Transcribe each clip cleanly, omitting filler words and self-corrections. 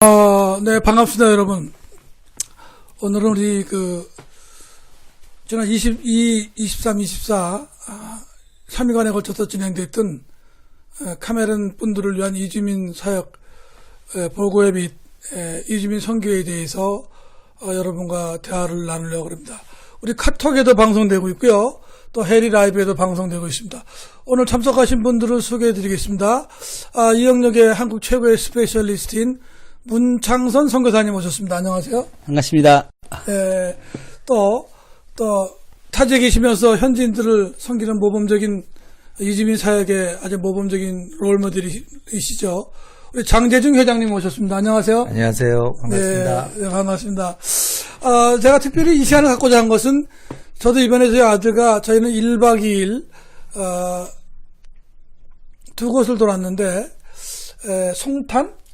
네, 반갑습니다, 여러분. 오늘은 우리 지난 22, 23, 24, 3일간에 걸쳐서 진행됐던 카메룬 분들을 위한 이주민 사역 보고회 및 이주민 선교에 대해서 여러분과 대화를 나누려고 합니다. 우리 카톡에도 방송되고 있고요. 또 해리 라이브에도 방송되고 있습니다. 오늘 참석하신 분들을 소개해 드리겠습니다. 이 영역의 한국 최고의 스페셜리스트인 문창선 선교사님 오셨습니다. 안녕하세요. 반갑습니다. 네, 또 타지에 계시면서 현지인들을 섬기는 모범적인 이주민 사역의 아주 모범적인 롤모델이시죠. 우리 장재중 회장님 오셨습니다. 안녕하세요. 안녕하세요. 반갑습니다. 네, 반갑습니다. 제가 특별히 이 시간을 갖고자 한 것은 저도 이번에 저희 아들과 저희는 1박 2일 두 곳을 돌았는데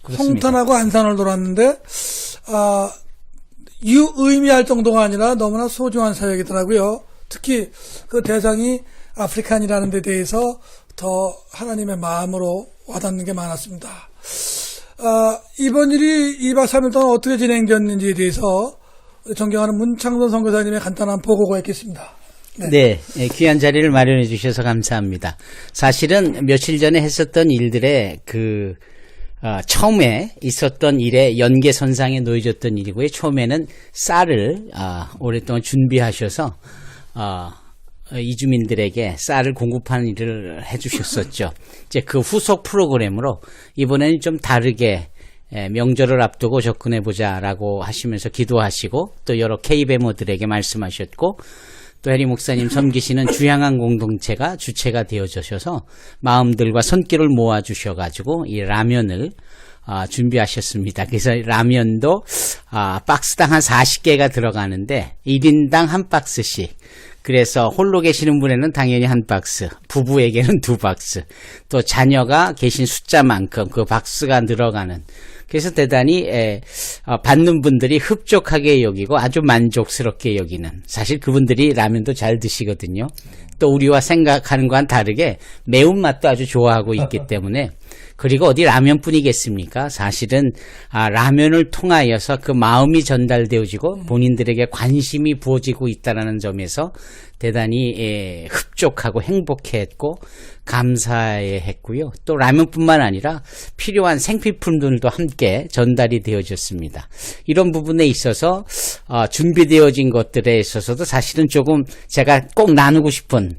송탄하고 안산을 돌았는데 유의미할 정도가 아니라 너무나 소중한 사역이더라고요. 특히 그 대상이 아프리칸이라는 데 대해서 더 하나님의 마음으로 와닿는 게 많았습니다. 이번 일이 2박 3일 동안 어떻게 진행되었는지에 대해서 존경하는 문창선 선교사님의 간단한 보고가 있겠습니다. 네, 귀한 자리를 마련해 주셔서 감사합니다. 사실은 며칠 전에 했었던 일들의 처음에 있었던 일에 연계선상에 놓여졌던 일이고요. 처음에는 쌀을 오랫동안 준비하셔서 이주민들에게 쌀을 공급하는 일을 해주셨었죠. 이제 그 후속 프로그램으로 이번에는 좀 다르게 명절을 앞두고 접근해보자라고 하시면서 기도하시고 또 여러 K배모들에게 말씀하셨고 또 해리 목사님 섬기시는 주향한 공동체가 주체가 되어주셔서 마음들과 손길을 모아주셔가지고 이 라면을 준비하셨습니다. 그래서 라면도 박스당 한 40개가 들어가는데 1인당 한 박스씩. 그래서 홀로 계시는 분에는 당연히 한 박스, 부부에게는 2박스, 또 자녀가 계신 숫자만큼 그 박스가 늘어가는. 그래서 대단히 받는 분들이 흡족하게 여기고 아주 만족스럽게 여기는. 사실 그분들이 라면도 잘 드시거든요. 또 우리와 생각하는 거와는 다르게 매운맛도 아주 좋아하고 있기 때문에. 그리고 어디 라면뿐이겠습니까? 사실은 라면을 통하여서 그 마음이 전달되어지고 본인들에게 관심이 부어지고 있다는 점에서 대단히 흡족하고 행복해했고 감사했고요. 또 라면뿐만 아니라 필요한 생필품들도 함께 전달이 되어졌습니다. 이런 부분에 있어서 준비되어진 것들에 있어서도 사실은 조금 제가 꼭 나누고 싶은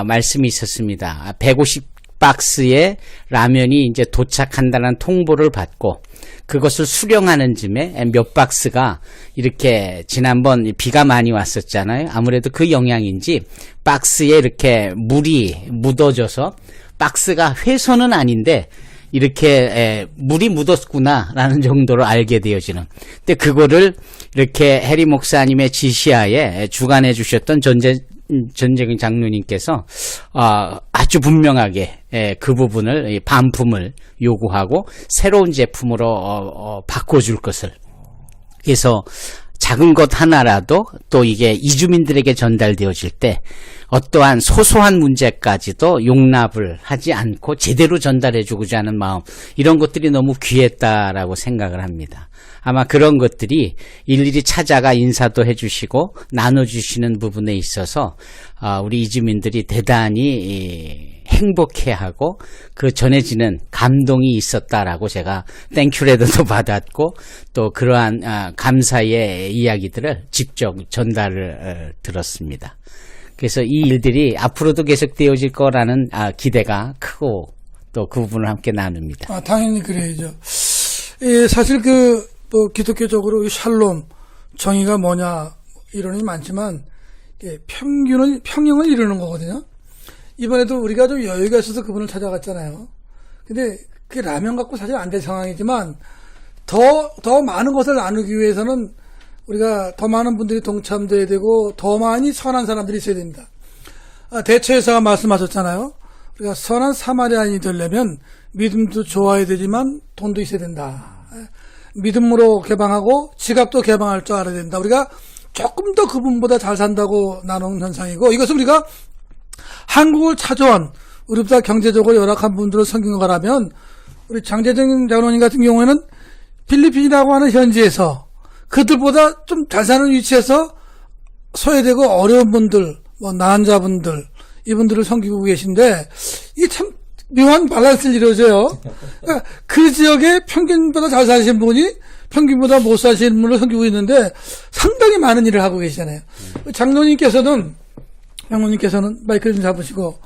말씀이 있었습니다. 150박스의 라면이 이제 도착한다는 통보를 받고 그것을 수령하는 즈음에 몇 박스가 이렇게 지난번 비가 많이 왔었잖아요. 아무래도 그 영향인지 박스에 이렇게 물이 묻어져서 박스가 훼손은 아닌데 이렇게 물이 묻었구나라는 정도로 알게 되어지는. 근데 그거를 이렇게 해리 목사님의 지시하에 주관해 주셨던 전재근 장로님께서 아주 분명하게 그 부분을 반품을 요구하고 새로운 제품으로 바꿔줄 것을. 그래서 작은 것 하나라도 또 이게 이주민들에게 전달되어질 때 어떠한 소소한 문제까지도 용납을 하지 않고 제대로 전달해주고자 하는 마음, 이런 것들이 너무 귀했다라고 생각을 합니다. 아마 그런 것들이 일일이 찾아가 인사도 해주시고 나눠주시는 부분에 있어서 우리 이주민들이 대단히 행복해하고 그 전해지는 감동이 있었다라고 제가 땡큐레터도 받았고 또 그러한 감사의 이야기들을 직접 전달을 들었습니다. 그래서 이 일들이 앞으로도 계속되어질 거라는 기대가 크고 또 그 부분을 함께 나눕니다. 당연히 그래야죠. 사실 기독교적으로 샬롬, 정의가 뭐냐 이론이 많지만 평형을 이루는 거거든요. 이번에도 우리가 좀 여유가 있어서 그분을 찾아갔잖아요. 근데 그게 라면 갖고 사실 안 될 상황이지만 더 많은 것을 나누기 위해서는 우리가 더 많은 분들이 동참돼야 되고 더 많이 선한 사람들이 있어야 됩니다. 대처회사가 말씀하셨잖아요. 우리가 선한 사마리아인이 되려면 믿음도 좋아야 되지만 돈도 있어야 된다. 믿음으로 개방하고 지갑도 개방할 줄 알아야 된다. 우리가 조금 더 그분보다 잘 산다고 나누는 현상이고, 이것은 우리가 한국을 찾아온 우리보다 경제적으로 열악한 분들을 섬긴 거라면 우리 장재정 장로님 같은 경우에는 필리핀이라고 하는 현지에서 그들보다 좀 잘 사는 위치에서 소외되고 어려운 분들, 뭐 난자분들, 이분들을 섬기고 계신데 이게 참 묘한 밸런스를 이루어져요. 그러니까 그 지역에 평균보다 잘 사시는 분이 평균보다 못 사시는 분을 섬기고 있는데 상당히 많은 일을 하고 계시잖아요. 장로님께서는 마이크를 좀 잡으시고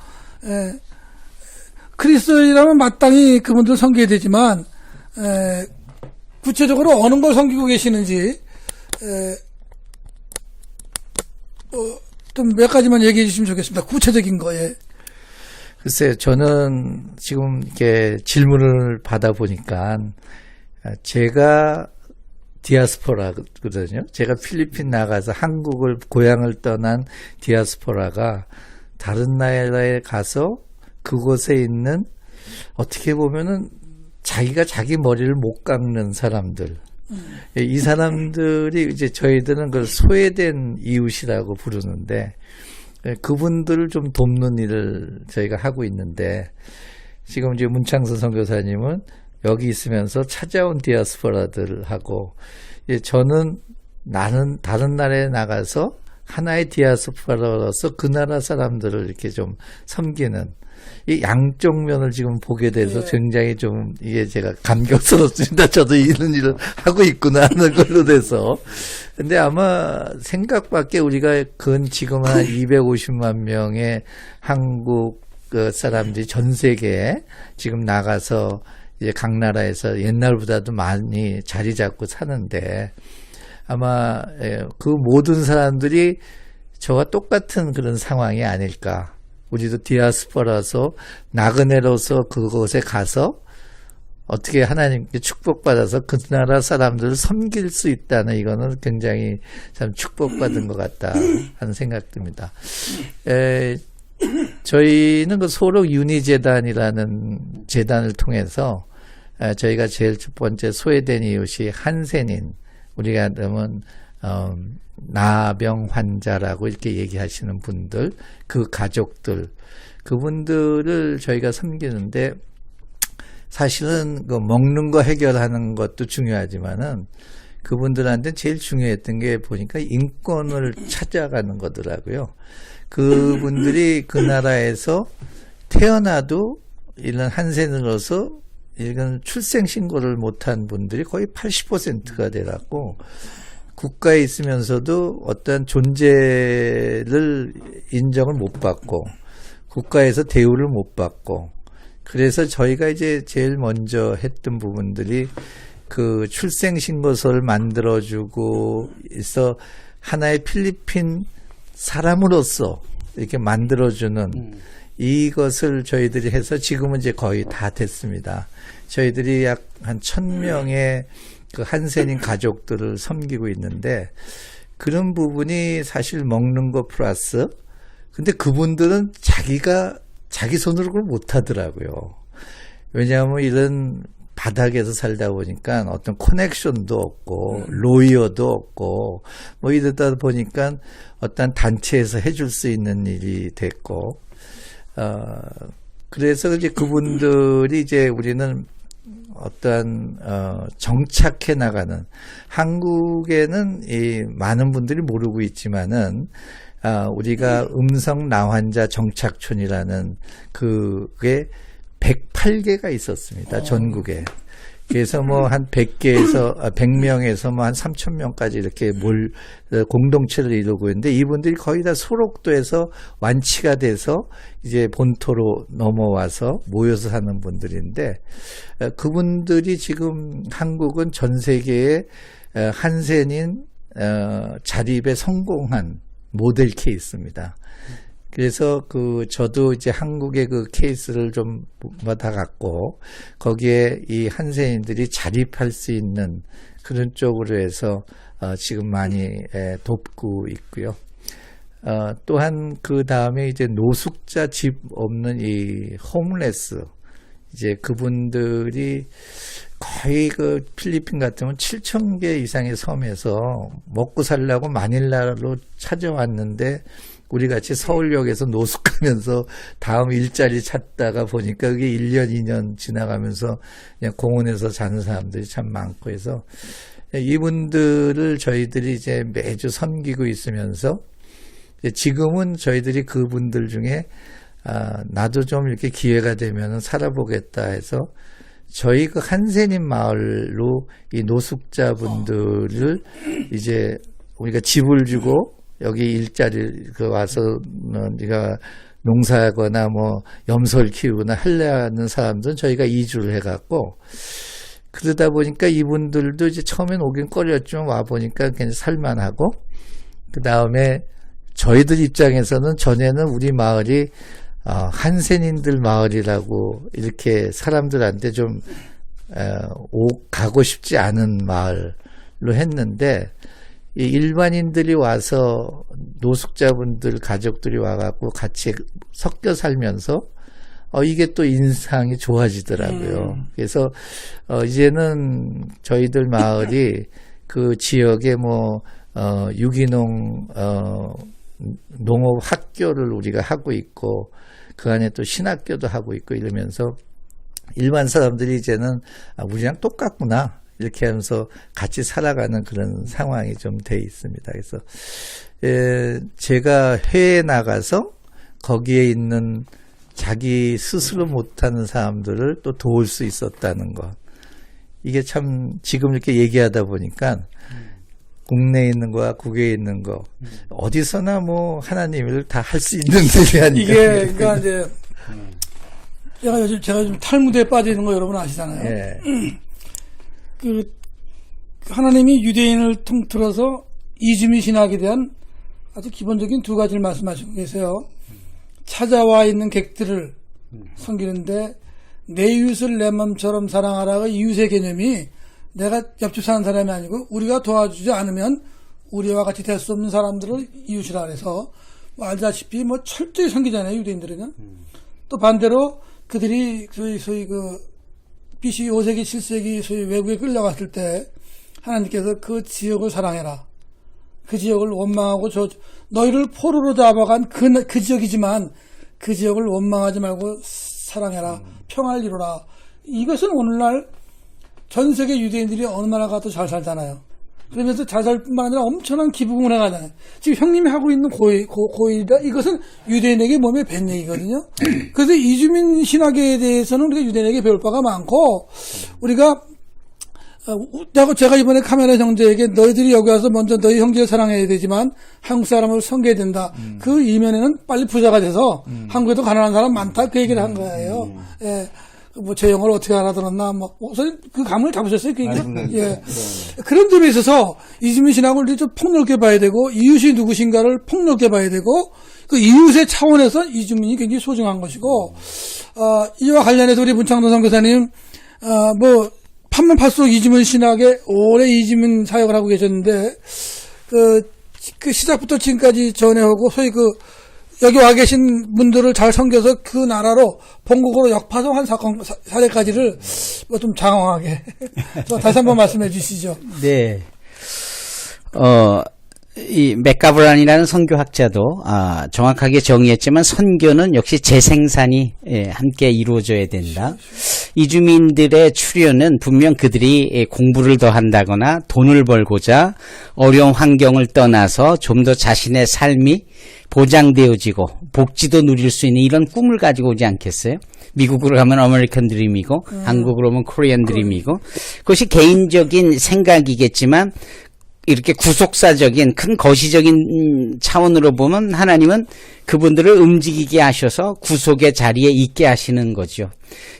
그리스도인이라면 마땅히 그분들을 섬겨야 되지만 구체적으로 어느 걸 섬기고 계시는지 좀 몇 가지만 얘기해 주시면 좋겠습니다. 구체적인 거에. 글쎄요, 저는 지금 이렇게 질문을 받아보니까 제가 디아스포라거든요. 제가 필리핀 나가서 한국을 고향을 떠난 디아스포라가 다른 나라에 가서 그곳에 있는 어떻게 보면은 자기가 자기 머리를 못 깎는 사람들. 이 사람들이 이제 저희들은 그걸 소외된 이웃이라고 부르는데 그분들을 좀 돕는 일을 저희가 하고 있는데 지금 이제 문창선 선교사님은 여기 있으면서 찾아온 디아스포라들하고 저는 나는 다른 나라에 나가서 하나의 디아스포라로서 그 나라 사람들을 이렇게 좀 섬기는 이 양쪽 면을 지금 보게 돼서 굉장히 좀 이게 제가 감격스럽습니다. 저도 이런 일을 하고 있구나 하는 걸로 돼서. 근데 아마 생각밖에 우리가 지금 한 250만 명의 한국 사람들이 전 세계에 지금 나가서 이제 각 나라에서 옛날보다도 많이 자리 잡고 사는데 아마 그 모든 사람들이 저와 똑같은 그런 상황이 아닐까. 우리도 디아스포라서 나그네로서 그곳에 가서 어떻게 하나님께 축복받아서 그 나라 사람들을 섬길 수 있다는 이거는 굉장히 참 축복받은 것 같다 하는 생각 듭니다. 저희는 그 소록 윤희재단이라는 재단을 통해서 저희가 제일 첫 번째 소외된 이웃이 한센인, 우리가 그러면 나병 환자라고 이렇게 얘기하시는 분들, 그 가족들, 그분들을 저희가 섬기는데 사실은 그 먹는 거 해결하는 것도 중요하지만은 그분들한테 제일 중요했던 게 보니까 인권을 찾아가는 거더라고요. 그분들이 그 나라에서 태어나도 이런 한센으로서 이런 출생신고를 못한 분들이 거의 80%가 되라고 국가에 있으면서도 어떤 존재를 인정을 못 받고 국가에서 대우를 못 받고 그래서 저희가 이제 제일 먼저 했던 부분들이 그 출생신고서를 만들어주고 있어 하나의 필리핀 사람으로서 이렇게 만들어주는 이것을 저희들이 해서 지금은 이제 거의 다 됐습니다. 저희들이 약 한 1000명의 그 한센인 가족들을 섬기고 있는데 그런 부분이 사실 먹는 거 플러스 근데 그분들은 자기 손으로 그걸 못 하더라고요. 왜냐하면 이런 바닥에서 살다 보니까 어떤 커넥션도 없고 로이어도 없고 뭐 이러다 보니까 어떤 단체에서 해줄 수 있는 일이 됐고 그래서 이제 그분들이 이제 우리는 어떠한 정착해 나가는 한국에는 이 많은 분들이 모르고 있지만은 우리가 음성 나환자 정착촌이라는 그게 108개가 있었습니다. 전국에. 그래서 뭐 한 100명에서 뭐 한 3,000명까지 이렇게 공동체를 이루고 있는데 이분들이 거의 다 소록도에서 완치가 돼서 이제 본토로 넘어와서 모여서 사는 분들인데 그분들이 지금 한국은 전 세계에 한센인 자립에 성공한 모델 케이스입니다. 그래서 저도 이제 한국의 그 케이스를 좀 받아갖고 거기에 이 한센인들이 자립할 수 있는 그런 쪽으로 해서 지금 많이 돕고 있고요. 또한 그 다음에 이제 노숙자 집 없는 이 홈레스 이제 그분들이 거의 그 필리핀 같으면 7,000개 이상의 섬에서 먹고 살려고 마닐라로 찾아왔는데 우리 같이 서울역에서 노숙하면서 다음 일자리 찾다가 보니까 그게 1년, 2년 지나가면서 그냥 공원에서 자는 사람들이 참 많고 해서 이분들을 저희들이 이제 매주 섬기고 있으면서 지금은 저희들이 그분들 중에 나도 좀 이렇게 기회가 되면 살아보겠다 해서 저희 그 한센인 마을로 이 노숙자분들을 이제 우리가 집을 주고 여기 일자리 와서 네가 농사하거나 뭐 염소를 키우거나 하려는 사람들은 저희가 이주를 해갖고 그러다 보니까 이분들도 이제 처음엔 오긴 꺼렸지만 와 보니까 그냥 살만하고 그 다음에 저희들 입장에서는 전에는 우리 마을이 한센인들 마을이라고 이렇게 사람들한테 좀 가고 싶지 않은 마을로 했는데 이 일반인들이 와서 노숙자분들 가족들이 와갖고 같이 섞여 살면서 이게 또 인상이 좋아지더라고요. 그래서 이제는 저희들 마을이 그 지역에 뭐 유기농 농업 학교를 우리가 하고 있고 그 안에 또 신학교도 하고 있고 이러면서 일반 사람들이 이제는 우리랑 똑같구나 이렇게 하면서 같이 살아가는 그런 상황이 좀 돼 있습니다. 그래서 제가 해외에 나가서 거기에 있는 자기 스스로 못하는 사람들을 또 도울 수 있었다는 것. 이게 참 지금 이렇게 얘기하다 보니까 국내에 있는 거와 국외에 있는 거 어디서나 뭐 하나님을 다 할 수 있는 일이 아니까. 이게 그러니까 이제 제가 요즘 탈무드에 빠져 있는 거 여러분 아시잖아요. 예. 그 하나님이 유대인을 통틀어서 이주민 신학에 대한 아주 기본적인 두 가지를 말씀하시고 계세요. 찾아와 있는 객들을 섬기는데 내 이웃을 내 맘처럼 사랑하라가 이웃의 개념이 내가 옆집 사는 사람이 아니고 우리가 도와주지 않으면 우리와 같이 될 수 없는 사람들을 이웃이라 그래서 뭐 알다시피 뭐 철저히 섬기잖아요, 유대인들은요. 또 반대로 그들이 소위 그 BC 5세기 7세기 소위 외국에 끌려갔을 때 하나님께서 그 지역을 사랑해라. 그 지역을 원망하고 너희를 포로로 잡아간 그 지역이지만 그 지역을 원망하지 말고 사랑해라. 평화를 이루라. 이것은 오늘날 전 세계 유대인들이 어느 나라 가도 잘 살잖아요. 그러면서 잘 살 뿐만 아니라 엄청난 기부금을 해가잖아요. 지금 형님이 하고 있는 고일이다. 이것은 유대인에게 몸에 밴 얘기거든요. 그래서 이주민 신학에 대해서는 우리가 유대인에게 배울 바가 많고, 우리가, 제가 이번에 카메라 형제에게 너희들이 여기 와서 먼저 너희 형제를 사랑해야 되지만 한국 사람을 섬겨야 된다. 그 이면에는 빨리 부자가 돼서 한국에도 가난한 사람 많다. 그 얘기를 한 거예요. 예. 뭐, 제 영어를 어떻게 알아들었나, 선생님, 그 감을 잡으셨어요, 그 얘기는? 예. 그런 점에 있어서, 이주민 신학을 좀 폭넓게 봐야 되고, 이웃이 누구신가를 폭넓게 봐야 되고, 그 이웃의 차원에서 이주민이 굉장히 소중한 것이고, 이와 관련해서 우리 문창돈 선교사님, 판면 팔수록 이주민 신학에 오래 이주민 사역을 하고 계셨는데, 그 시작부터 지금까지 전해오고, 소위 여기 와 계신 분들을 잘 섬겨서 그 나라로 본국으로 역파송한 사례까지를 좀 장황하게 다시 한번 말씀해 주시죠. 네. 이 맥가브란이라는 선교학자도 정확하게 정의했지만 선교는 역시 재생산이 함께 이루어져야 된다. 이주민들의 출현은 분명 그들이 공부를 더 한다거나 돈을 벌고자 어려운 환경을 떠나서 좀 더 자신의 삶이 보장되어지고 복지도 누릴 수 있는 이런 꿈을 가지고 오지 않겠어요? 미국으로 가면 아메리칸 드림이고 한국으로 오면 코리안 드림이고 그것이 개인적인 생각이겠지만 이렇게 구속사적인 큰 거시적인 차원으로 보면 하나님은 그분들을 움직이게 하셔서 구속의 자리에 있게 하시는 거죠.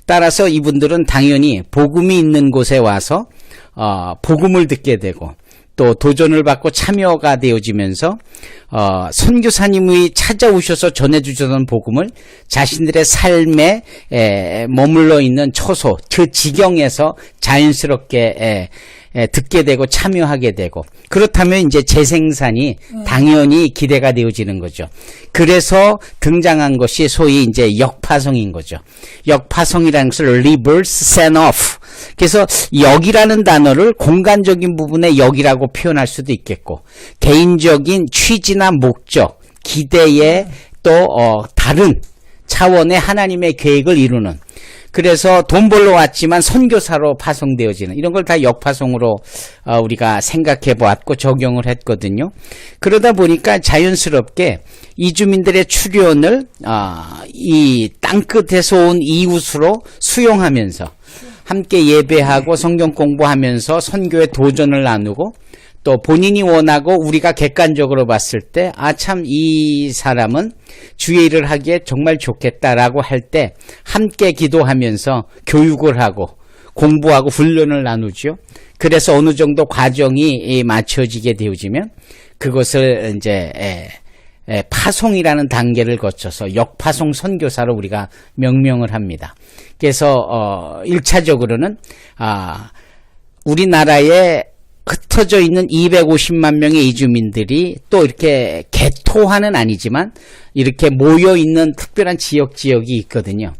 따라서 이분들은 당연히 복음이 있는 곳에 와서 복음을 듣게 되고 또 도전을 받고 참여가 되어지면서 선교사님이 찾아오셔서 전해주셨던 복음을 자신들의 삶에 머물러 있는 처소 그 지경에서 자연스럽게 듣게 되고 참여하게 되고 그렇다면 이제 재생산이 당연히 기대가 되어지는 거죠. 그래서 등장한 것이 소위 이제 역파성인 거죠. 역파성이라는 것을 reverse send off. 그래서 역이라는 단어를 공간적인 부분의 역이라고 표현할 수도 있겠고 개인적인 취지나 목적 기대에 또 다른 차원의 하나님의 계획을 이루는, 그래서 돈 벌러 왔지만 선교사로 파송되어지는 이런 걸 다 역파송으로 우리가 생각해 보았고 적용을 했거든요. 그러다 보니까 자연스럽게 이주민들의 출현을 이 땅끝에서 온 이웃으로 수용하면서 함께 예배하고 성경 공부하면서 선교의 도전을 나누고, 또 본인이 원하고 우리가 객관적으로 봤을 때 참 이 사람은 주의 일을 하기에 정말 좋겠다라고 할 때 함께 기도하면서 교육을 하고 공부하고 훈련을 나누죠. 그래서 어느 정도 과정이 맞춰지게 되어지면 그것을 이제 파송이라는 단계를 거쳐서 역파송 선교사로 우리가 명명을 합니다. 그래서 1차적으로는 우리나라에 흩어져 있는 250만 명의 이주민들이 또 이렇게 개토화는 아니지만 이렇게 모여 있는 특별한 지역이 있거든요.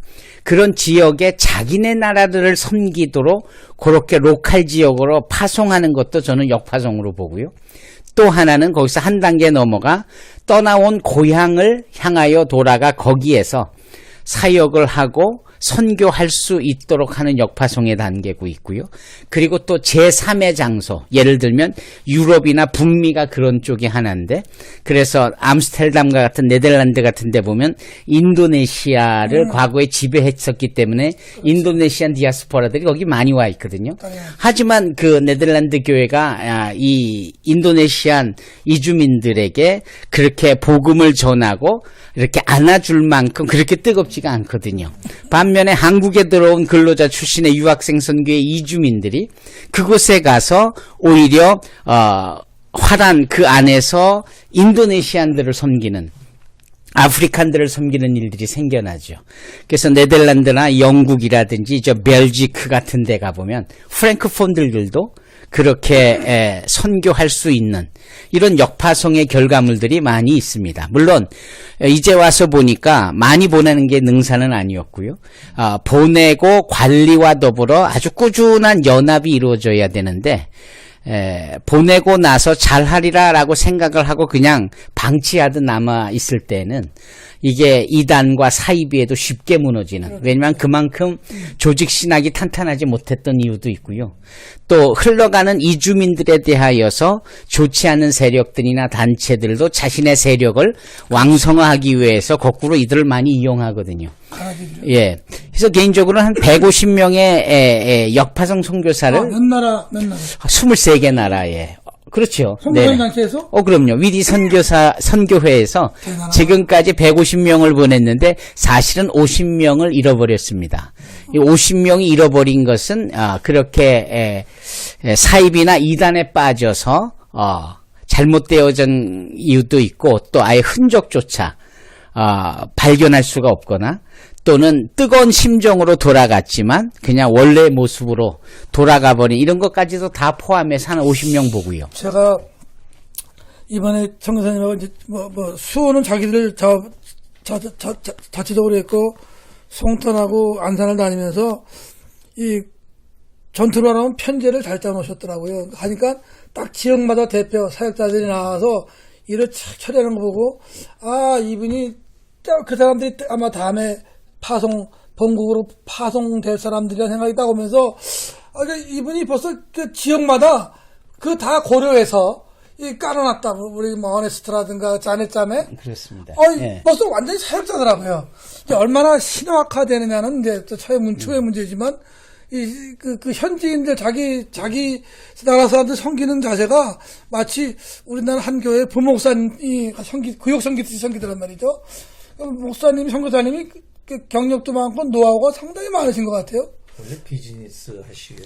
그런 지역에 자기네 나라들을 섬기도록 그렇게 로컬 지역으로 파송하는 것도 저는 역파송으로 보고요. 또 하나는 거기서 한 단계 넘어가 떠나온 고향을 향하여 돌아가 거기에서 사역을 하고 선교할 수 있도록 하는 역파송의 단계고 있고요. 그리고 또 제3의 장소, 예를 들면 유럽이나 북미가 그런 쪽이 하나인데, 그래서 암스테르담과 같은 네덜란드 같은 데 보면 인도네시아를 과거에 지배했었기 때문에 인도네시안 디아스포라들이 거기 많이 와 있거든요. 하지만 그 네덜란드 교회가 이 인도네시안 이주민들에게 그렇게 복음을 전하고 이렇게 안아줄 만큼 그렇게 뜨겁지가 않거든요. 반면에 한국에 들어온 근로자 출신의 유학생 선교의 이주민들이 그곳에 가서 오히려 화란 그 안에서 인도네시안들을 섬기는, 아프리칸들을 섬기는 일들이 생겨나죠. 그래서 네덜란드나 영국이라든지 저 벨지크 같은 데 가보면 프랭크폰들도 그렇게 선교할 수 있는 이런 역파송의 결과물들이 많이 있습니다. 물론 이제 와서 보니까 많이 보내는 게 능사는 아니었고요. 보내고 관리와 더불어 아주 꾸준한 연합이 이루어져야 되는데 보내고 나서 잘하리라라고 생각을 하고 그냥 방치하듯 남아 있을 때는 이게 이단과 사이비에도 쉽게 무너지는, 왜냐하면 그만큼 조직 신학이 탄탄하지 못했던 이유도 있고요. 또 흘러가는 이주민들에 대하여서 좋지 않은 세력들이나 단체들도 자신의 세력을 왕성화하기 위해서 거꾸로 이들을 많이 이용하거든요. 예. 그래서 개인적으로 한 150명의 역파성 선교사를 몇 나라? 23개 나라에. 그렇죠. 선교사님 단체에서? 그럼요. 위디 선교회에서 대단하다. 지금까지 150명을 보냈는데 사실은 50명을 잃어버렸습니다. 이 50명이 잃어버린 것은 그렇게 사입이나 이단에 빠져서 잘못되어진 이유도 있고, 또 아예 흔적조차 발견할 수가 없거나, 또는 뜨거운 심정으로 돌아갔지만 그냥 원래의 모습으로 돌아가 버린 이런 것까지도 다 포함해서 한 50명 보고요. 제가 이번에 청교사님하고 이제 수호는 자기들 자체적으로 했고, 송탄하고 안산을 다니면서 이 전투를 하면 편제를 잘 짜놓으셨더라고요. 하니까 딱 지역마다 대표 사역자들이 나와서 일을 처리하는 거 보고, 이분이 그 사람들이 아마 다음에 본국으로 파송될 사람들이라는 생각이 딱 오면서, 이분이 벌써 그 지역마다 그 다 고려해서 깔아놨다. 우리 어네스트라든가 자네짬에. 그렇습니다. 벌써 완전히 사역자더라고요. 이제 얼마나 신화화되느냐는 이제 또 추후의 문제지만, 그 현지인들 자기 나라 사람들 섬기는 자세가 마치 우리나라 한 교회 부목사님이 구역 섬기듯이 섬기더란 말이죠. 목사님이, 선교사님이 경력도 많고 노하우가 상당히 많으신 것 같아요. 원래 비즈니스 하시기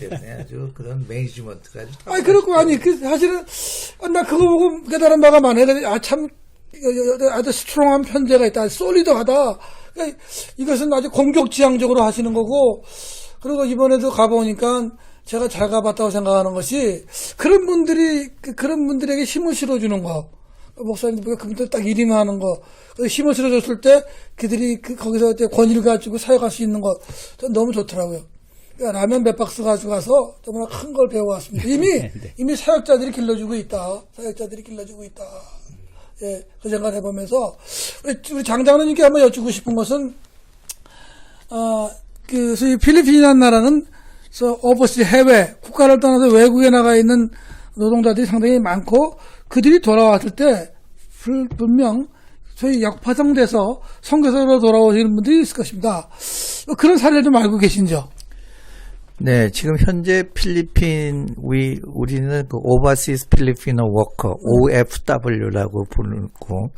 때문에 아주 그런 매니지먼트가 아주. 사실은, 나 그거 보고 깨달은 바가 많아요. 아주 스트롱한 편제가 있다. 솔리드하다. 그러니까 이것은 아주 공격지향적으로 하시는 거고, 그리고 이번에도 가보니까 제가 잘 가봤다고 생각하는 것이 그런 분들에게 힘을 실어주는 거. 목사님들 그분들 딱 일이만 하는 거, 힘을 실어줬을 때 그들이 거기서 이제 권위를 가지고 사역할 수 있는 거, 전 너무 좋더라고요. 그러니까 라면 몇 박스 가지고 가서 정말 큰 걸 배워왔습니다. 이미 사역자들이 길러주고 있다. 예, 그 생각을 해보면서 우리 장장로님께 한번 여쭙고 싶은 것은 소위 필리핀이라는 나라는 오버시 해외 국가를 떠나서 외국에 나가 있는 노동자들이 상당히 많고 그들이 돌아왔을 때 분명 소위 역파성돼서 선교사로 돌아오시는 분들이 있을 것입니다. 그런 사례를 좀 알고 계신죠? 네, 지금 현재 우리는 그 Overseas Filipino Worker, OFW라고 부르고,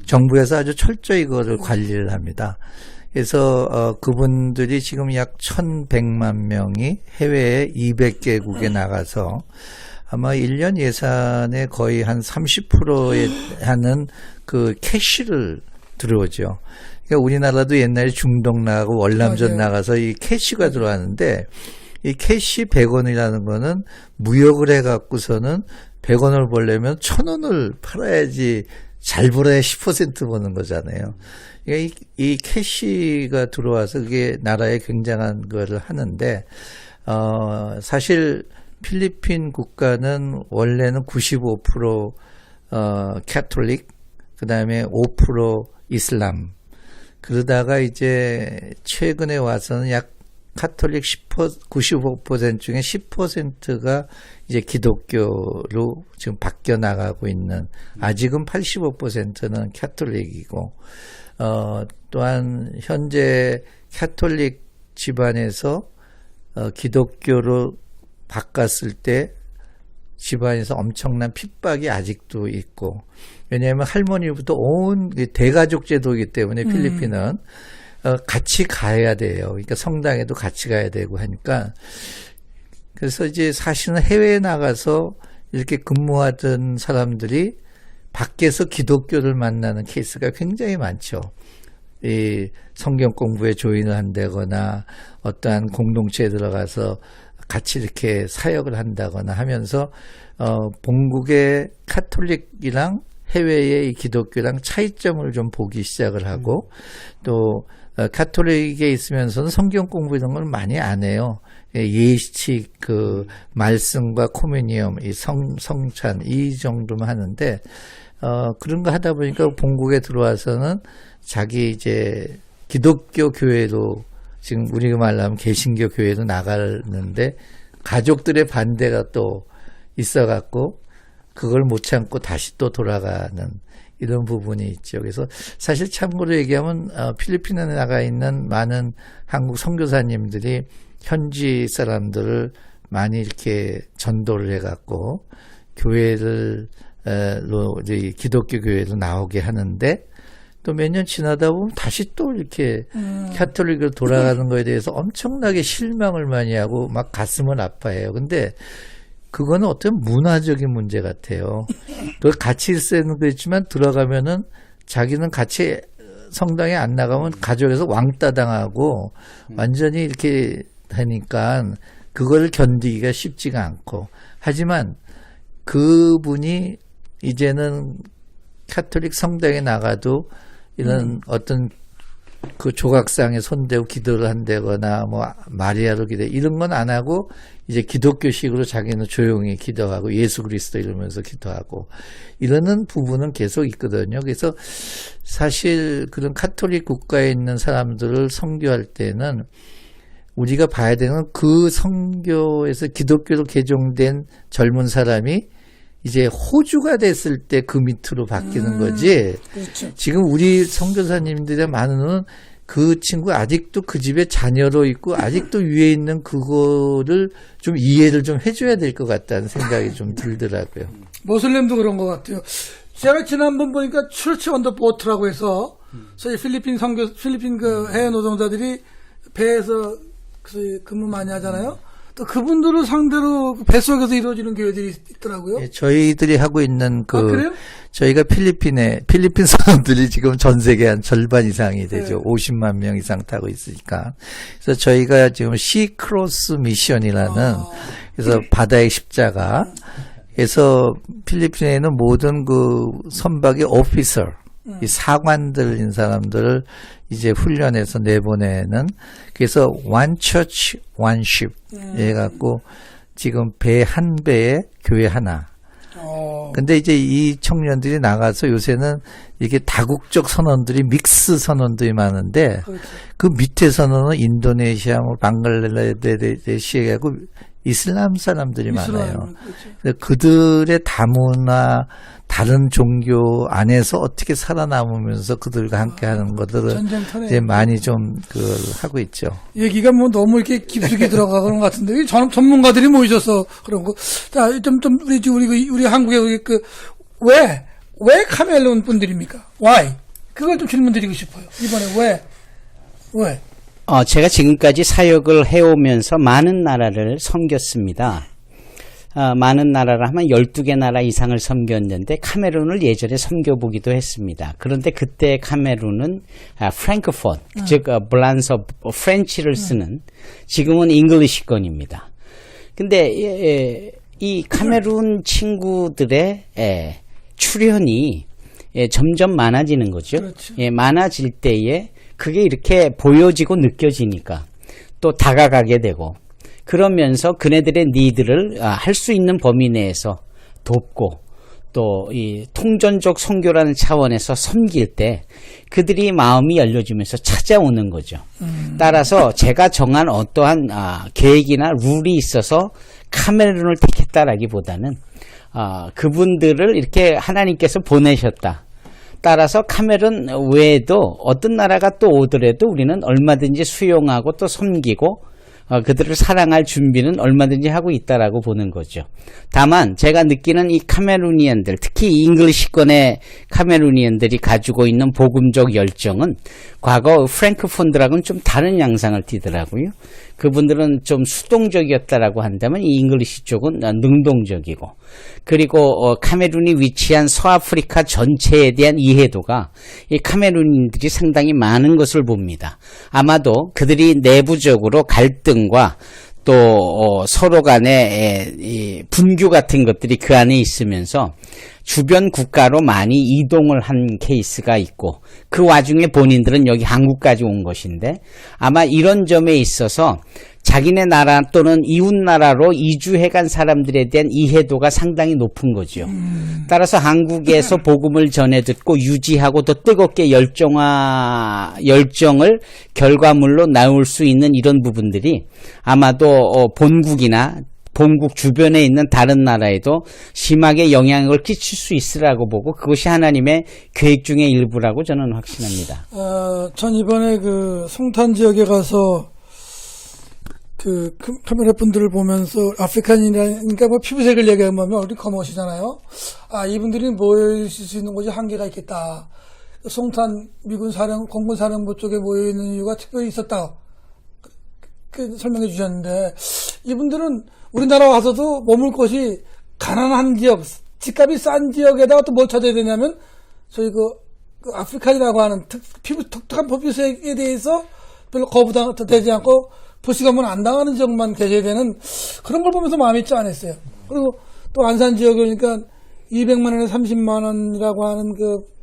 정부에서 아주 철저히 그거를 관리를 합니다. 그래서, 그분들이 지금 약 1,100만 명이 해외에 200개국에 나가서 아마 1년 예산의 거의 한 30%에 하는 그 캐시를 들어오죠. 그러니까 우리나라도 옛날에 중동 나가고 월남전 맞아요. 나가서 이 캐시가 들어왔는데 이 캐시 100원이라는 거는 무역을 해갖고서는 100원을 벌려면 1,000원을 팔아야지 잘 벌어야 10% 버는 거잖아요. 그러니까 이 캐시가 들어와서 그게 나라에 굉장한 거를 하는데, 사실 필리핀 국가는 원래는 95% 캐톨릭, 그 다음에 5% 이슬람. 그러다가 이제 최근에 와서는 약 카톨릭 95% 중에 10%가 이제 기독교로 지금 바뀌어 나가고 있는, 아직은 85%는 캐톨릭이고, 또한 현재 캐톨릭 집안에서 기독교로 바꿨을 때 집안에서 엄청난 핍박이 아직도 있고, 왜냐하면 할머니부터 온 대가족 제도이기 때문에 필리핀은 같이 가야 돼요. 그러니까 성당에도 같이 가야 되고 하니까. 그래서 이제 사실은 해외에 나가서 이렇게 근무하던 사람들이 밖에서 기독교를 만나는 케이스가 굉장히 많죠. 이 성경 공부에 조인을 한다거나 어떠한 공동체에 들어가서 같이 이렇게 사역을 한다거나 하면서 본국의 카톨릭이랑 해외의 기독교랑 차이점을 좀 보기 시작을 하고, 또 카톨릭에 있으면서는 성경 공부 이런 걸 많이 안 해요. 예식, 그 말씀과 코미니엄, 이 성찬 이 정도만 하는데, 그런 거 하다 보니까 본국에 들어와서는 자기 이제 기독교 교회도, 지금 우리가 말하면 개신교 교회도 나가는데 가족들의 반대가 또 있어갖고 그걸 못 참고 다시 또 돌아가는 이런 부분이 있죠. 그래서 사실 참고로 얘기하면 필리핀에 나가 있는 많은 한국 선교사님들이 현지 사람들을 많이 이렇게 전도를 해갖고 교회를 기독교 교회로 나오게 하는데, 또 몇 년 지나다 보면 다시 또 이렇게 캐톨릭으로 돌아가는 거에 대해서 엄청나게 실망을 많이 하고 막 가슴을 아파해요. 근데 그거는 어떤 문화적인 문제 같아요. 또 같이 있어야는 그렇지만 들어가면은 자기는 같이 성당에 안 나가면 가족에서 왕따 당하고 완전히 이렇게 하니까 그걸 견디기가 쉽지가 않고, 하지만 그분이 이제는 카톨릭 성당에 나가도 이런 어떤 그 조각상에 손대고 기도를 한다거나 뭐 마리아로 기도 이런 건 안 하고 이제 기독교식으로 자기는 조용히 기도하고 예수 그리스도 이러면서 기도하고 이러는 부분은 계속 있거든요. 그래서 사실 그런 카톨릭 국가에 있는 사람들을 선교할 때는 우리가 봐야 되는 그 선교에서 기독교로 개종된 젊은 사람이 이제 호주가 됐을 때 그 밑으로 바뀌는 거지. 그렇죠. 지금 우리 선교사님들의 많은 그 친구 아직도 그 집에 자녀로 있고 아직도 위에 있는 그거를 좀 이해를 좀 해줘야 될 것 같다는 생각이 좀 들더라고요. 모슬렘도 그런 것 같아요. 제가 지난번 보니까 추르치 언더 보트라고 해서 소위 필리핀 그 해외 노동자들이 배에서 근무 많이 하잖아요. 또 그분들을 상대로 뱃속에서 이루어지는 교회들이 있더라고요. 예, 저희들이 하고 있는 그래요? 저희가 필리핀 사람들이 지금 전 세계 한 절반 이상이 되죠. 50만 명 이상 타고 있으니까. 그래서 저희가 지금 시크로스 미션이라는, 그래서 바다의 십자가. 그래서 필리핀에는 모든 그 선박의 오피서, 이 사관들인 사람들을 이제 훈련해서 내보내는, 그래서 one church, one ship 해갖고 지금 배 한 배에 교회 하나. 근데 이제 이 청년들이 나가서 요새는 이게 다국적 선원들이 믹스 선원들이 많은데 그렇죠. 그 밑에서는 인도네시아, 뭐 방글라데시하고 이슬람 사람들이 많아요. 그렇죠. 그들의 다문화, 다른 종교 안에서 어떻게 살아남으면서 그들과 함께 하는 것들을 전쟁터네. 이제 많이 좀 하고 있죠. 얘기가 뭐 너무 이렇게 깊숙이 들어가는 것 같은데, 전문가들이 모이셔서 그런 거. 자, 우리 한국의 왜 카멜론 분들입니까? Why? 그걸 좀 질문 드리고 싶어요. 이번에 왜? 제가 지금까지 사역을 해오면서 많은 나라를 섬겼습니다. 많은 나라를 하면 12개 나라 이상을 섬겼는데 카메룬을 예전에 섬겨보기도 했습니다. 그런데 그때 카메룬은 프랭크폰, 즉 블란서 프렌치를 쓰는 지금은 잉글리시권입니다. 근데 이 카메룬 친구들의 출현이 점점 많아지는 거죠. 그렇죠. 많아질 때에 그게 이렇게 보여지고 느껴지니까 또 다가가게 되고 그러면서 그네들의 니드를 할 수 있는 범위 내에서 돕고 또 이 통전적 선교라는 차원에서 섬길 때 그들이 마음이 열려지면서 찾아오는 거죠. 따라서 제가 정한 어떠한 계획이나 룰이 있어서 카메룬을 택했다라기보다는 그분들을 이렇게 하나님께서 보내셨다. 따라서 카메룬 외에도 어떤 나라가 또 오더라도 우리는 얼마든지 수용하고 또 섬기고 그들을 사랑할 준비는 얼마든지 하고 있다라고 보는 거죠. 다만 제가 느끼는 이 카메루니언들, 특히 잉글리시권의 카메루니언들이 가지고 있는 복음적 열정은 과거 프랭크폰들하고는 좀 다른 양상을 띠더라고요. 그분들은 좀 수동적이었다라고 한다면 이 잉글리시 쪽은 능동적이고, 그리고 카메룬이 위치한 서아프리카 전체에 대한 이해도가 이 카메룬인들이 상당히 많은 것을 봅니다. 아마도 그들이 내부적으로 갈등과 또 서로 간의 이 분규 같은 것들이 그 안에 있으면서 주변 국가로 많이 이동을 한 케이스가 있고, 그 와중에 본인들은 여기 한국까지 온 것인데 아마 이런 점에 있어서 자기네 나라 또는 이웃 나라로 이주해간 사람들에 대한 이해도가 상당히 높은 거죠. 따라서 한국에서 복음을 전해 듣고 유지하고 더 뜨겁게 열정을 결과물로 나올 수 있는 이런 부분들이 아마도 본국 주변에 있는 다른 나라에도 심하게 영향을 끼칠 수 있으라고 보고, 그것이 하나님의 계획 중의 일부라고 저는 확신합니다. 전 이번에 송탄 지역에 가서 카메라 분들을 보면서 아프리칸이니까 뭐 피부색을 얘기하면 얼굴이 검으시잖아요. 이분들이 모여있을 수 있는 곳이 한계가 있겠다. 송탄 미군 공군 사령부 쪽에 모여있는 이유가 특별히 있었다. 설명해 주셨는데, 이분들은 우리나라 와서도 머물 곳이 가난한 지역, 집값이 싼 지역에다가 또 뭘 찾아야 되냐면, 저희 아프리칸이라고 하는 독특한 피부색에 대해서 별로 거부되지 않고 부시감은 안 당하는 지역만 계셔야 되는 그런 걸 보면서 마음이 짠했어요. 그리고 또 안산 지역이니까 200만 원에 30만 원이라고 하는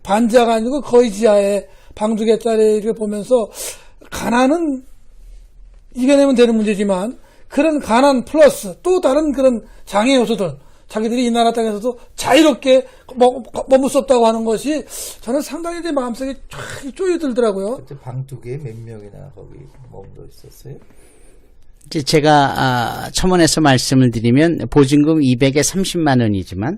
반지하가 아니고 거의 지하에 방 2개짜리를 보면서, 가난은 이겨내면 되는 문제지만 그런 가난 플러스 또 다른 그런 장애 요소들, 자기들이 이 나라 땅에서도 자유롭게 머물 수 없다고 하는 것이 저는 상당히 내 마음속에 쪼여들더라고요. 그때 방 2개에 몇 명이나 거기 머물러 있었어요? 제가 첨언해서 말씀을 드리면 보증금 200에 30만 원이지만,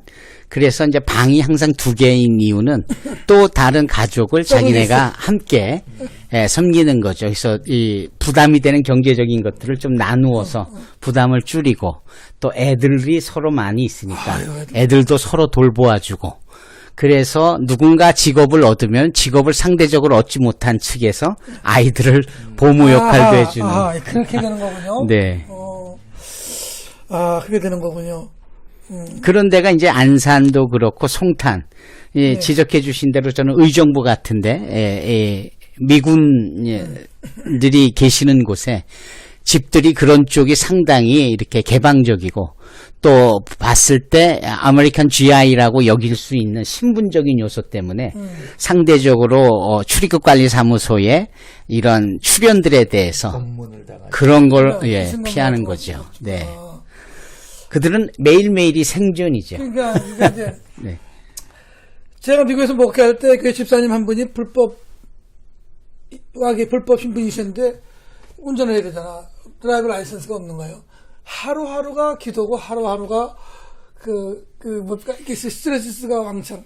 그래서 이제 방이 항상 2개인 이유는 또 다른 가족을 자기네가 함께 섬기는 거죠. 그래서 이 부담이 되는 경제적인 것들을 좀 나누어서 부담을 줄이고, 또 애들이 서로 많이 있으니까 애들도 서로 돌보아주고, 그래서 누군가 직업을 얻으면 직업을 상대적으로 얻지 못한 측에서 아이들을 보무 역할도 해주는. 그렇게 되는 거군요. 네. 그렇게 되는 거군요. 그런 데가 이제 안산도 그렇고 송탄, 네. 지적해 주신 대로 저는 의정부 같은데, 미군들이 계시는 곳에 집들이 그런 쪽이 상당히 이렇게 개방적이고, 또 봤을 때 아메리칸 GI라고 여길 수 있는 신분적인 요소 때문에 상대적으로 출입국 관리 사무소에 이런 출연들에 대해서 그런 걸 피하는 거죠. 네. 그들은 매일매일이 생존이죠. 그러니까 이제 네. 제가 미국에서 목회할 때 그 집사님 한 분이 불법 신분이셨는데 운전을 해야 되잖아. 드라이브 라이선스가 없는 거예요. 하루하루가 기도고 하루하루가 뭡니까? 이게 스트레스가 왕창.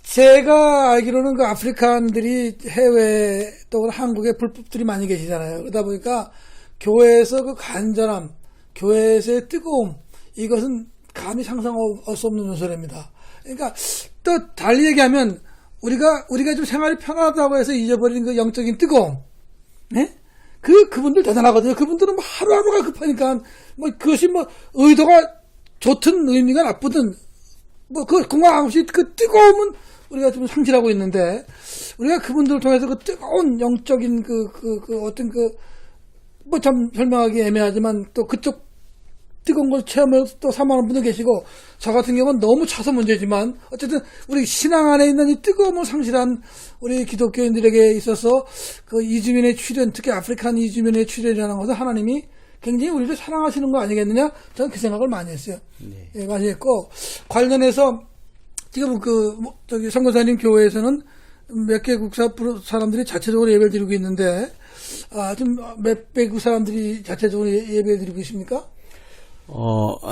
제가 알기로는 그 아프리칸들이 해외 또는 한국에 불법들이 많이 계시잖아요. 그러다 보니까 교회에서 그 간절함, 교회에서의 뜨거움, 이것은 감히 상상할 수 없는 요소랍니다. 그러니까 또 달리 얘기하면 우리가 좀 생활이 편하다고 해서 잊어버린 그 영적인 뜨거움, 네? 그분들 대단하거든요. 그분들은 뭐 하루하루가 급하니까 그것이 의도가 좋든 의미가 나쁘든 그 건강없이 그 뜨거움은 우리가 좀 상실하고 있는데, 우리가 그분들을 통해서 그 뜨거운 영적인 어떤 참 설명하기 애매하지만 또 그쪽 뜨거운 걸 체험을 또 사모하는 분도 계시고, 저 같은 경우는 너무 차서 문제지만 어쨌든 우리 신앙 안에 있는 이 뜨거움을 상실한 우리 기독교인들에게 있어서 그 이주민의 출현, 특히 아프리칸 이주민의 출현이라는 것은 하나님이 굉장히 우리를 사랑하시는 거 아니겠느냐? 저는 그 생각을 많이 했어요. 네. 예, 많이 했고, 관련해서 지금 선교사님 교회에서는 몇 개국 사람들이 자체적으로 예배를 드리고 있는데, 좀 몇 개국 사람들이 자체적으로 예배를 드리고 있습니까?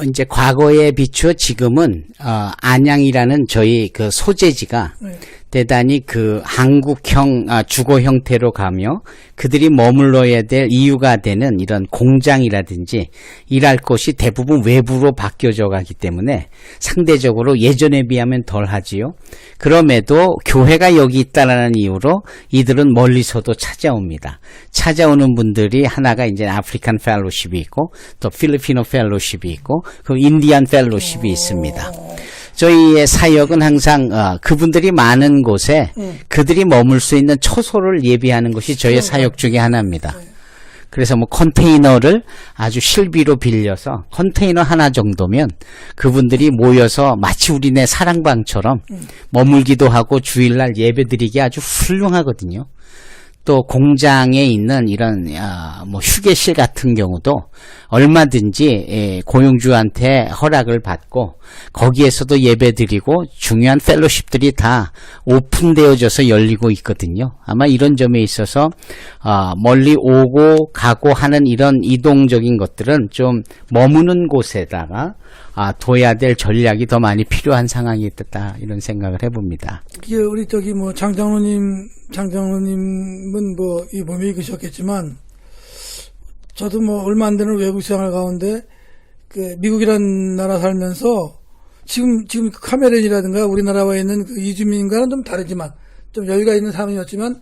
이제 과거에 비추어 지금은, 안양이라는 저희 그 소재지가 네. 대단히 그 한국형 주거 형태로 가며 그들이 머물러야 될 이유가 되는 이런 공장이라든지 일할 곳이 대부분 외부로 바뀌어져 가기 때문에 상대적으로 예전에 비하면 덜 하지요. 그럼에도 교회가 여기 있다라는 이유로 이들은 멀리서도 찾아옵니다. 찾아오는 분들이 하나가 이제 아프리칸 펠로십이 있고 또 필리피노 펠로십이 있고 그 인디안 펠로십이 있습니다. 저희의 사역은 항상 그분들이 많은 곳에 그들이 머물 수 있는 처소를 예비하는 것이 저희의 사역 중에 하나입니다. 그래서 컨테이너를 아주 실비로 빌려서 컨테이너 하나 정도면 그분들이 모여서 마치 우리네 사랑방처럼 머물기도 하고 주일날 예배드리기 아주 훌륭하거든요. 또 공장에 있는 이런 휴게실 같은 경우도 얼마든지 고용주한테 허락을 받고 거기에서도 예배드리고 중요한 펠로십들이 다 오픈되어져서 열리고 있거든요. 아마 이런 점에 있어서 멀리 오고 가고 하는 이런 이동적인 것들은 좀 머무는 곳에다가 둬야 될 전략이 더 많이 필요한 상황이 있다, 이런 생각을 해봅니다. 우리 장장로님은 이 몸이 익으셨겠지만, 저도 얼마 안 되는 외국 생활 가운데 미국이라는 나라 살면서 지금 카메룬이라든가 우리나라와 있는 이주민과는 좀 다르지만 좀 여유가 있는 삶이었지만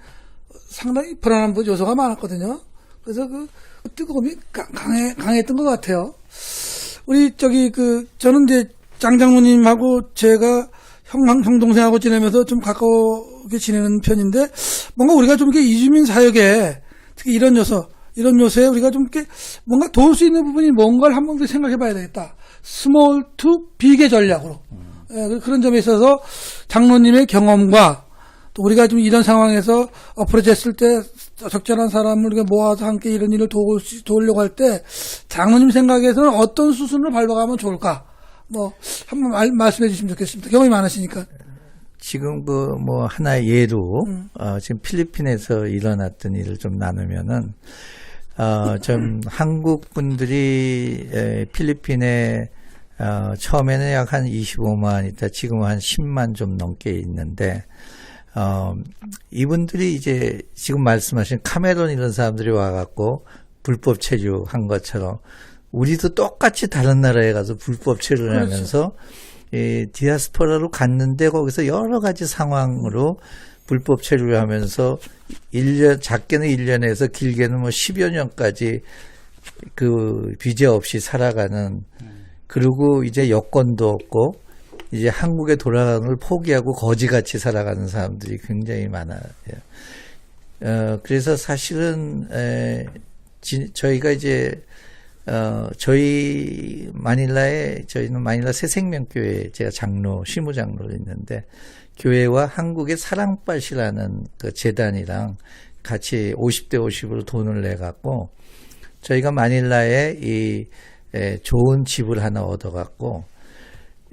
상당히 불안한 요소가 많았거든요. 그래서 그 뜨거움이 강했던 것 같아요. 우리 저는 이제 장장로님하고 제가 형 동생하고 지내면서 좀 가까우게 지내는 편인데, 뭔가 우리가 좀 이렇게 이주민 사역에 특히 이런 요소에 우리가 좀 이렇게 뭔가 도울 수 있는 부분이 뭔가를 한번 더 생각해 봐야 되겠다. 스몰 투 빅의 전략으로. 그런 점에 있어서 장로님의 경험과 또 우리가 좀 이런 상황에서 어프로치 했을 때 적절한 사람을 우리가 모아서 함께 이런 일을 도우려고 할 때 장로님 생각에서는 어떤 수순을 밟아가면 좋을까? 한번 말씀해 주시면 좋겠습니다. 경험이 많으시니까. 지금 하나의 예로, 지금 필리핀에서 일어났던 일을 좀 나누면은, 좀 한국 분들이 필리핀에, 처음에는 약 한 25만 있다, 지금은 한 10만 좀 넘게 있는데, 이분들이 이제 지금 말씀하신 카메론 이런 사람들이 와갖고 불법 체류한 것처럼 우리도 똑같이 다른 나라에 가서 불법 체류를 그렇죠. 하면서 디아스포라로 갔는데 거기서 여러 가지 상황으로 불법 체류를 하면서 1년, 작게는 1년에서 길게는 10여 년까지 그 비자 없이 살아가는, 그리고 이제 여권도 없고 이제 한국에 돌아가는 걸 포기하고 거지같이 살아가는 사람들이 굉장히 많아요. 그래서 사실은 저희가 이제 저희는 마닐라 새생명교회, 제가 실무장로로 있는데, 교회와 한국의 사랑밭이라는 그 재단이랑 같이 50대 50으로 돈을 내갖고, 저희가 마닐라에 좋은 집을 하나 얻어갖고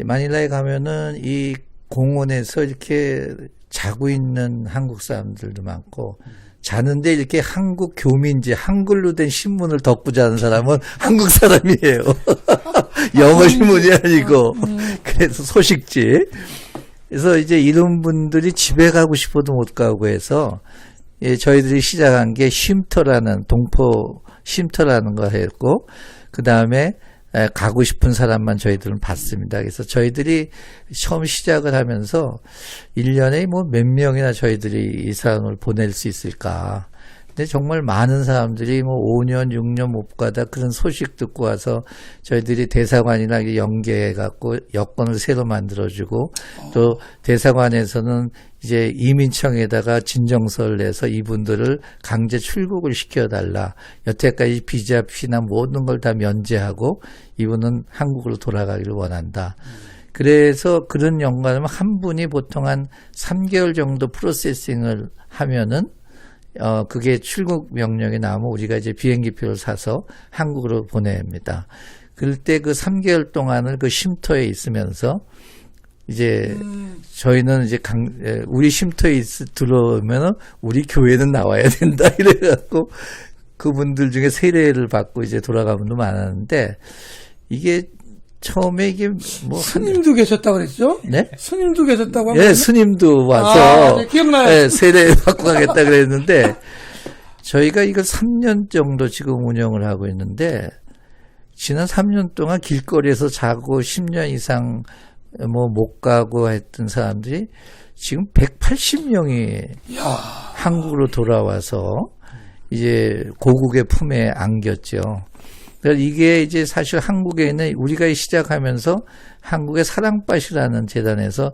마닐라에 가면은 이 공원에서 이렇게 자고 있는 한국 사람들도 많고 자는데 이렇게 한국 교민지 한글로 된 신문을 덮고 자는 사람은 한국 사람이에요. 영어 신문이 아니고 그래서 소식지. 그래서 이제 이런 분들이 집에 가고 싶어도 못 가고 해서 저희들이 시작한 게 쉼터라는 동포 쉼터라는 거 했고 그 다음에 가고 싶은 사람만 저희들은 받습니다. 그래서 저희들이 처음 시작을 하면서 1년에 뭐 몇 명이나 저희들이 이 사람을 보낼 수 있을까. 근데 정말 많은 사람들이 뭐 5년, 6년 못 가다 그런 소식 듣고 와서 저희들이 대사관이랑 연계해갖고 여권을 새로 만들어주고 또 대사관에서는 이제 이민청에다가 진정서를 내서 이분들을 강제 출국을 시켜달라. 여태까지 비자 피나 모든 걸 다 면제하고 이분은 한국으로 돌아가기를 원한다. 그래서 그런 연관하면 한 분이 보통 한 3개월 정도 프로세싱을 하면은 그게 출국 명령이 나오면 우리가 이제 비행기표를 사서 한국으로 보냅니다. 그럴 때 그 3개월 동안을 그 쉼터에 있으면서 이제 저희는 이제 우리 쉼터에 들어오면은 우리 교회는 나와야 된다 이래갖고 그분들 중에 세례를 받고 이제 돌아가는 분도 많았는데 이게 처음에 이게 뭐 스님도 계셨다고 그랬죠? 네? 스님도 계셨다고 하면 네, 스님도 와서 네, 기억나요. 네, 세례 받고 가겠다 그랬는데 저희가 이걸 3년 정도 지금 운영을 하고 있는데 지난 3년 동안 길거리에서 자고 10년 이상 뭐 못 가고 했던 사람들이 지금 180명이 한국으로 돌아와서 이제 고국의 품에 안겼죠. 그러니까 이게 이제 사실 한국에는 우리가 시작하면서 한국의 사랑밭이라는 재단에서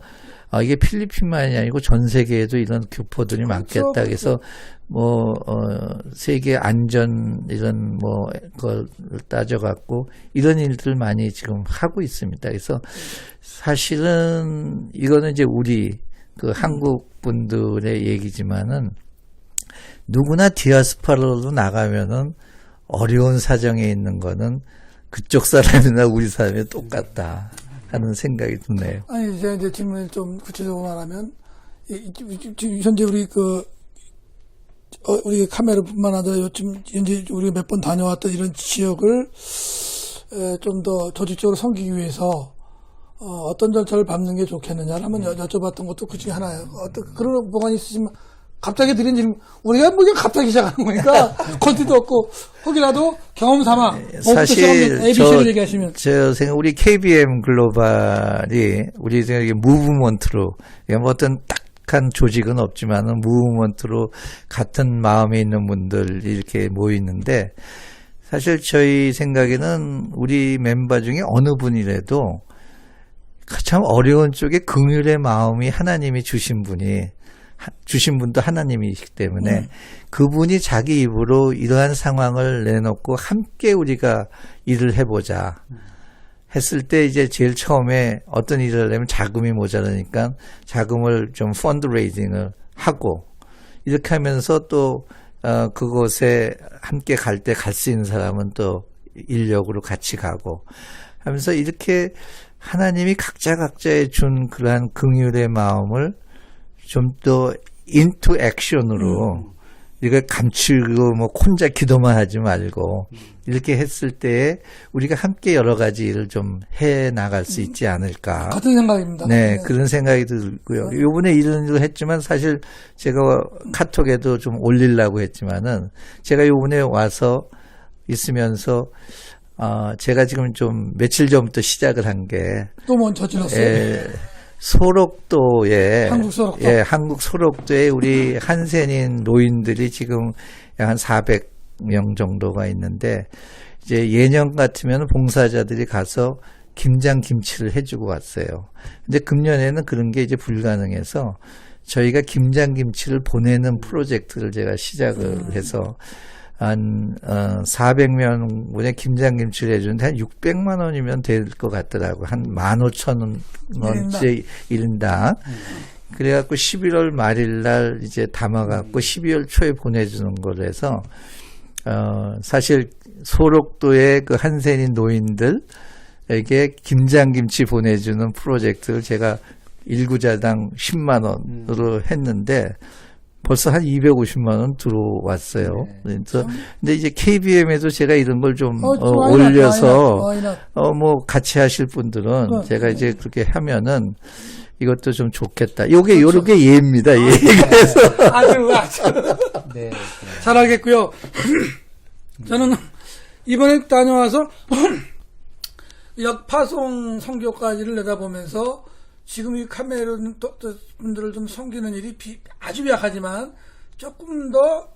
이게 필리핀만이 아니고 전 세계에도 이런 교포들이 많겠다. 그래서 뭐 세계 안전 이런 뭐 걸 따져갖고 이런 일들 많이 지금 하고 있습니다. 그래서 사실은 이거는 이제 우리 그 한국 분들의 얘기지만은 누구나 디아스포라로 나가면은 어려운 사정에 있는 거는 그쪽 사람이나 우리 사람이 똑같다 하는 생각이 드네요. 아니, 이제 질문을 좀 구체적으로 말하면, 지금 현재 우리 우리 카메라뿐만 아니라 요즘 현재 우리가 몇 번 다녀왔던 이런 지역을 좀 더 조직적으로 섬기기 위해서 어떤 절차를 밟는 게 좋겠느냐를 한번 여쭤봤던 것도 그 중에 하나예요. 어떤 그런 보관이 있으시면 갑자기 드린 질문, 우리가 뭐 그냥 갑자기 시작하는 거니까 컨텐츠도 없고 혹이라도 경험 삼아 사실 ABC를 얘기하시면 저 생각 우리 KBM 글로벌이 우리 생각에 무브먼트로 뭐 어떤 딱한 조직은 없지만은 무브먼트로 같은 마음에 있는 분들이 이렇게 모이는데 사실 저희 생각에는 우리 멤버 중에 어느 분이라도 참 어려운 쪽에 긍휼의 마음이 하나님이 주신 분도 하나님이시기 때문에 그분이 자기 입으로 이러한 상황을 내놓고 함께 우리가 일을 해보자 했을 때 이제 제일 처음에 어떤 일을 하려면 자금이 모자라니까 자금을 좀 펀드레이징을 하고 이렇게 하면서 또 그곳에 함께 갈 때 갈 수 있는 사람은 또 인력으로 같이 가고 하면서 이렇게 하나님이 각자의 준 그러한 긍휼의 마음을 좀 더 인투 액션으로 이걸 감추고 뭐 혼자 기도만 하지 말고 이렇게 했을 때에 우리가 함께 여러 가지 일을 좀 해 나갈 수 있지 않을까. 같은 생각입니다. 네, 그런 생각이 들고요. 요번에 이런 일을 했지만 사실 제가 카톡에도 좀 올리려고 했지만은 제가 요번에 와서 있으면서 제가 지금 좀 며칠 전부터 시작을 한 게 또 먼저 저질렀어요. 소록도에 한국 소록도. 한국 소록도에 우리 한센인 노인들이 지금 약 한 400명 정도가 있는데 이제 예년 같으면 봉사자들이 가서 김장김치를 해주고 왔어요. 근데 금년에는 그런 게 이제 불가능해서 저희가 김장김치를 보내는 프로젝트를 제가 시작을 해서 한 400명분의 김장김치를 해주는데 한 600만 원이면 될 것 같더라고. 한 15,000원째 1인당. 그래갖고 11월 말일 날 이제 담아갖고 12월 초에 보내주는 걸로 해서 사실 소록도의 그 한센인 노인들에게 김장김치 보내주는 프로젝트를 제가 1구자당 10만 원으로 했는데 벌써 한 250만 원 들어왔어요. 그래서 근데 이제 KBM에도 제가 이런 걸 좀 올려서 뭐 같이 하실 분들은 제가 이제 그렇게 하면은 이것도 좀 좋겠다. 요게 요렇게 예입니다. 예. 그래서 아주 네. 잘하겠고요. 저는 이번에 다녀와서 역파송 선교까지를 내다보면서 지금 이 카메론 분들을 좀 섬기는 일이 아주 약하지만 조금 더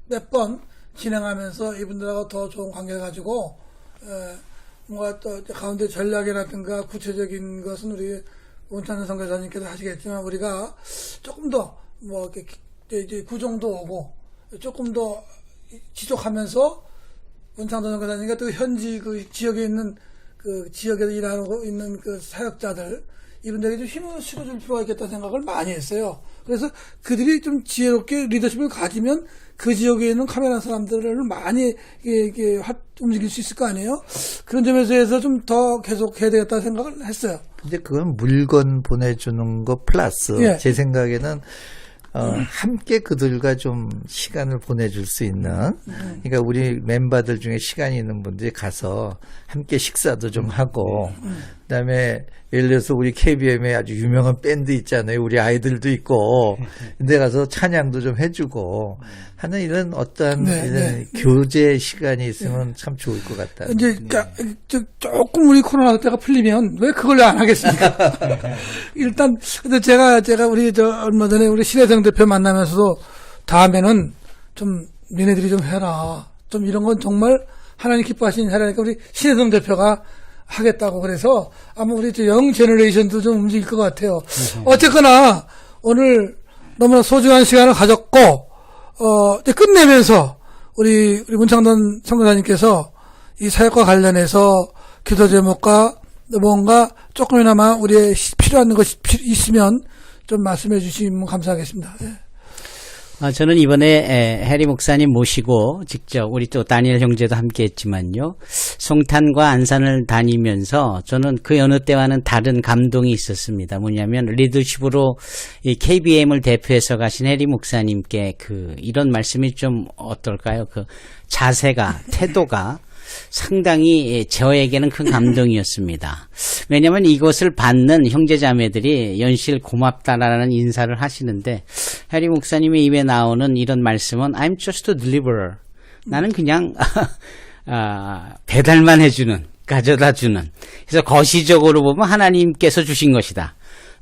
몇 번 진행하면서 이분들하고 더 좋은 관계를 가지고 뭔가 또 가운데 전략이라든가 구체적인 것은 우리 원찬 선교사님께서 하시겠지만 우리가 조금 더 뭐 이제 구정도 오고 조금 더 지속하면서 원창도 선교사님과 또 현지 그 지역에 있는 그 지역에서 일하고 있는 그 사역자들 이분들에게 좀 힘을 실어줄 필요가 있겠다는 생각을 많이 했어요. 그래서 그들이 좀 지혜롭게 리더십을 가지면 그 지역에 있는 카메라 사람들을 많이 이게 움직일 수 있을 거 아니에요. 그런 점에서 해서 좀 더 계속 해야 되겠다 생각을 했어요. 근데 그건 물건 보내주는 거 플러스 예. 제 생각에는 함께 그들과 좀 시간을 보내줄 수 있는, 그러니까 우리 멤버들 중에 시간이 있는 분들이 가서 함께 식사도 좀 하고, 그다음에 예를 들어서 우리 KBM에 아주 유명한 밴드 있잖아요. 우리 아이들도 있고, 근데 가서 찬양도 좀 해주고 하는 이런 어떤 이런 교제 시간이 있으면 참 좋을 것 같다. 이제 조금 우리 코로나 때가 풀리면 왜 그걸 안 하겠습니까? 일단 근데 제가 우리 얼마 전에 우리 신혜성 대표 만나면서도 다음에는 좀 니네들이 좀 해라. 좀 이런 건 정말 하나님 기뻐하시는 일이니까 우리 신혜성 대표가 하겠다고 그래서 아마 우리 영 제너레이션도 좀 움직일 것 같아요. 어쨌거나 오늘 너무나 소중한 시간을 가졌고 이제 끝내면서 우리 문창돈 선교사님께서 이 사역과 관련해서 기도 제목과 뭔가 조금이나마 우리의 필요한 것이 있으면 좀 말씀해 주시면 감사하겠습니다. 예. 저는 이번에 해리 목사님 모시고 직접 우리 또 다니엘 형제도 함께 했지만요. 송탄과 안산을 다니면서 저는 그 여느 때와는 다른 감동이 있었습니다. 뭐냐면 리더십으로 이 KBM을 대표해서 가신 해리 목사님께 이런 말씀이 좀 어떨까요? 그 자세가, 태도가 상당히 저에게는 큰 감동이었습니다. 왜냐하면 이것을 받는 형제자매들이 연실 고맙다라는 인사를 하시는데 해리 목사님의 입에 나오는 이런 말씀은 I'm just a deliverer. 나는 그냥 배달만 해주는, 가져다주는. 그래서 거시적으로 보면 하나님께서 주신 것이다.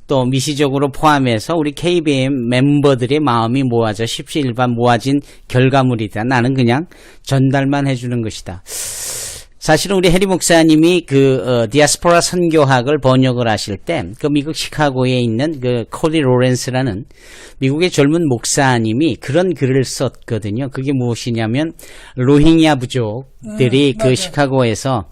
또 미시적으로 포함해서 우리 KBM 멤버들의 마음이 모아져 십시일반 모아진 결과물이다. 나는 그냥 전달만 해주는 것이다. 사실은 우리 해리 목사님이 디아스포라 선교학을 번역을 하실 때 그 미국 시카고에 있는 그 콜리 로렌스라는 미국의 젊은 목사님이 그런 글을 썼거든요. 그게 무엇이냐면 로힝야 부족들이 그 시카고에서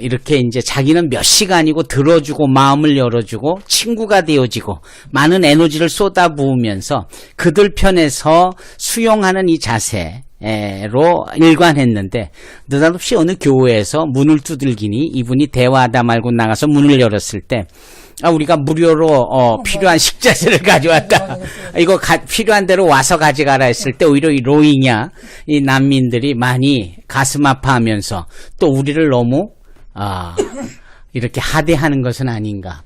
이렇게 이제 자기는 몇 시간이고 들어주고 마음을 열어주고 친구가 되어지고 많은 에너지를 쏟아부으면서 그들 편에서 수용하는 이 자세 로 일관했는데 느닷없이 어느 교회에서 문을 두들기니 이분이 대화하다 말고 나가서 문을 열었을 때 우리가 무료로 필요한 식자재를 가져왔다. 이거 필요한 대로 와서 가져가라 했을 때 오히려 이 로힝야 이 난민들이 많이 가슴 아파하면서 또 우리를 너무 이렇게 하대하는 것은 아닌가.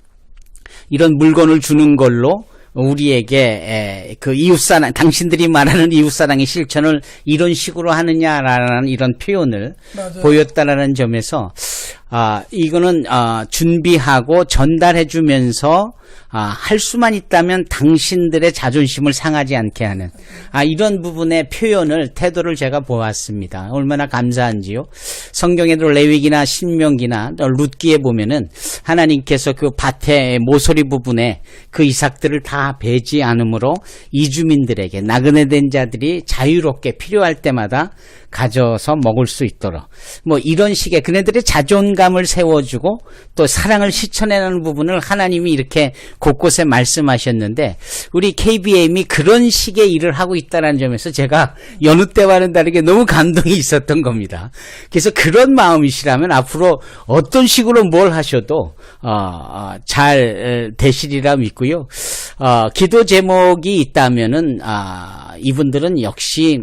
이런 물건을 주는 걸로 우리에게 그 이웃사랑, 당신들이 말하는 이웃사랑의 실천을 이런 식으로 하느냐라는 이런 표현을 맞아요. 보였다라는 점에서 이거는 준비하고 전달해주면서 할 수만 있다면 당신들의 자존심을 상하지 않게 하는 이런 부분의 표현을 태도를 제가 보았습니다. 얼마나 감사한지요. 성경에도 레위기나 신명기나 룻기에 보면은 하나님께서 그 밭의 모서리 부분에 그 이삭들을 다 베지 않으므로 이주민들에게 나그네된 자들이 자유롭게 필요할 때마다 가져서 먹을 수 있도록 뭐 이런 식의 그네들의 자존감을 세워주고 또 사랑을 실천해내는 부분을 하나님이 이렇게 곳곳에 말씀하셨는데 우리 KBM이 그런 식의 일을 하고 있다는 점에서 제가 여느 때와는 다르게 너무 감동이 있었던 겁니다. 그래서 그런 마음이시라면 앞으로 어떤 식으로 뭘 하셔도 잘 되시리라 믿고요. 기도 제목이 있다면은 이분들은 역시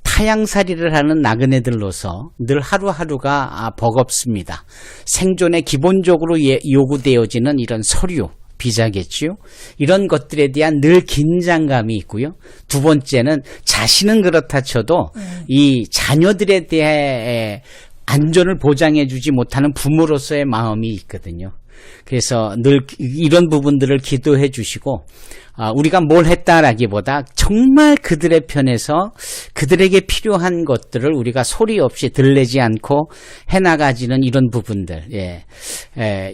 타향살이를 하는 나그네들로서 늘 하루하루가 버겁습니다. 생존에 기본적으로 요구되어지는 이런 서류, 비자겠지요. 이런 것들에 대한 늘 긴장감이 있고요. 두 번째는 자신은 그렇다 쳐도 이 자녀들에 대해 안전을 보장해주지 못하는 부모로서의 마음이 있거든요. 그래서 늘 이런 부분들을 기도해 주시고 우리가 뭘 했다라기보다 정말 그들의 편에서 그들에게 필요한 것들을 우리가 소리 없이 들리지 않고 해나가지는 이런 부분들,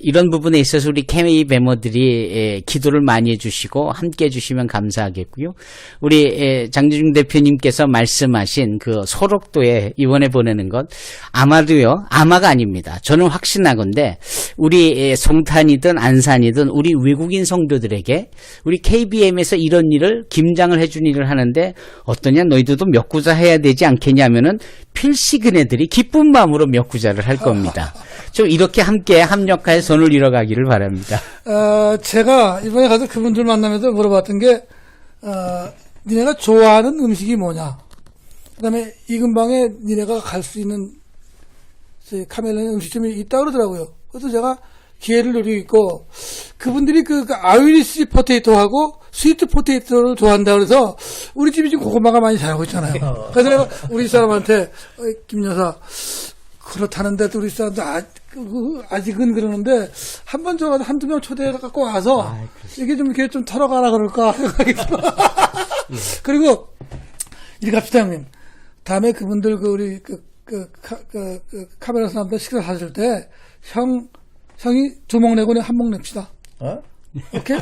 이런 부분에 있어서 우리 케미 베머들이 기도를 많이 해주시고 함께 해주시면 감사하겠고요. 우리 장재중 대표님께서 말씀하신 그 소록도에 이번에 보내는 것 아마도요, 아마가 아닙니다. 저는 확신하건대 우리 성탄이든 안산이든 우리 외국인 성도들에게 우리 KBM에서 이런 일을 김장을 해준 일을 하는데 어떠냐 너희들도 몇 구자 해야 되지 않겠냐면은 필시 그네들이 기쁜 마음으로 몇 구자를 할 겁니다. 좀 이렇게 함께 합력하여 손을 이뤄가기를 바랍니다. 제가 이번에 가서 그분들 만나면서 물어봤던 게 니네가 좋아하는 음식이 뭐냐, 그다음에 이 근방에 니네가 갈 수 있는 카멜라의 음식점이 있다 그러더라고요. 그래서 제가 기회를 누리고 있고 그분들이 그 아이리시 포테이토하고 스위트 포테이토를 좋아한다 그래서 우리 집이 지금 고구마가 많이 자라고 있잖아요. 그래서 내가 우리 사람한테 김 여사 그렇다는데 우리 사람도 아직은 그러는데 한번 저 한두 명 초대해 갖고 와서 이게 좀 이렇게 좀 털어가라 그럴까 생각이 들어. 그리고 이리 갑시다 형님. 다음에 그분들 우리 카메라 사람들 식사 하실 때 형이 2몫 내고 내가 1몫 냅시다. 오케이?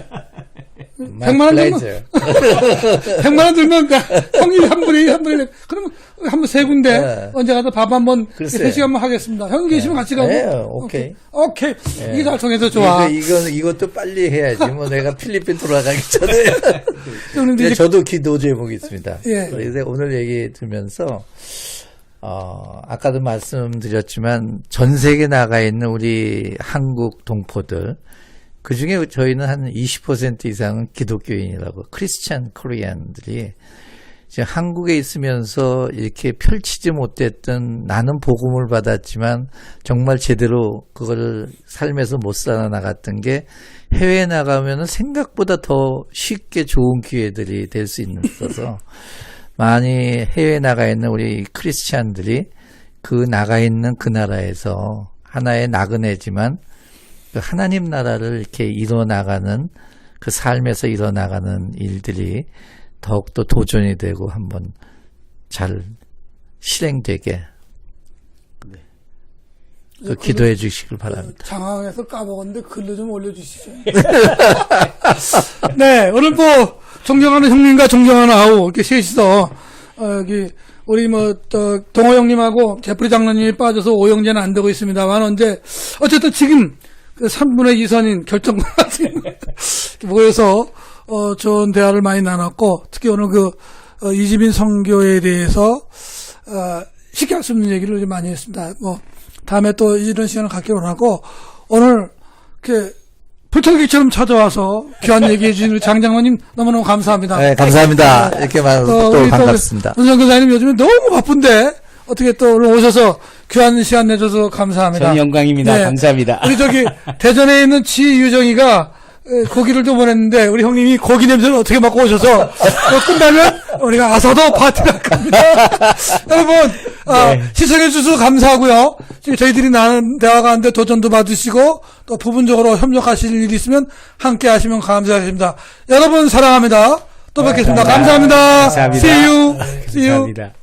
100만 원 들면 100만 원 들면 형이 한 분에 그러면 한번 세 군데 언제 가서 밥 한번 3시간 한번 하겠습니다. 형 계시면 같이 가고. 오케이. 이게 잘 통해서 좋아. 이것도 빨리 해야지. 뭐 내가 필리핀 돌아가기 전에. 근데 저도 기도 제목이 있습니다. 그래서 오늘 얘기 들으면서 아까도 말씀드렸지만 전 세계 나가 있는 우리 한국 동포들 그 중에 저희는 한 20% 이상은 기독교인이라고 크리스찬 코리안들이 이제 한국에 있으면서 이렇게 펼치지 못했던 나는 복음을 받았지만 정말 제대로 그걸 삶에서 못 살아나갔던 게 해외에 나가면은 생각보다 더 쉽게 좋은 기회들이 될 수 있어서 많이 해외에 나가 있는 우리 크리스찬들이 그 나가 있는 그 나라에서 하나의 나그네지만 그 하나님 나라를 이렇게 이뤄나가는 그 삶에서 이뤄나가는 일들이 더욱더 도전이 되고 한번 잘 실행되게 기도해 주시길 바랍니다. 장황해서 까먹었는데 글로 좀 올려주시죠. 네, 오늘 존경하는 형님과 존경하는 아우 이렇게 셋이서 여기 우리 동호 형님하고 제프리 장로님이 빠져서 오영재는 안 되고 있습니다만 어쨌든 지금 그 3분의 2선인 결정과 모여서 좋은 대화를 많이 나눴고 특히 오늘 이지민 선교에 대해서 쉽게 할 수 없는 얘기를 좀 많이 했습니다. 다음에 또 이런 시간을 갖기로 하고 오늘 이렇게 불청객처럼 찾아와서 귀한 얘기해 주신 우리 장 장로님 너무너무 감사합니다. 네, 감사합니다. 이렇게 말해서 또 반갑습니다. 문 선교사님 요즘에 너무 바쁜데 어떻게 또 오늘 오셔서 귀한 시간 내줘서 감사합니다. 전 영광입니다. 네. 감사합니다. 우리 대전에 있는 지유정이가 고기를 좀 보냈는데 우리 형님이 고기 냄새를 어떻게 맡고 오셔서 끝나면 우리가 아사도 파티를 할 겁니다. 여러분 시청해 주셔서 감사하고요. 지금 저희들이 나눈 대화 가운데 도전도 받으시고 또 부분적으로 협력하실 일이 있으면 함께 하시면 감사하겠습니다. 여러분 사랑합니다. 또 뵙겠습니다. 감사합니다. 감사합니다. See you. 감사합니다.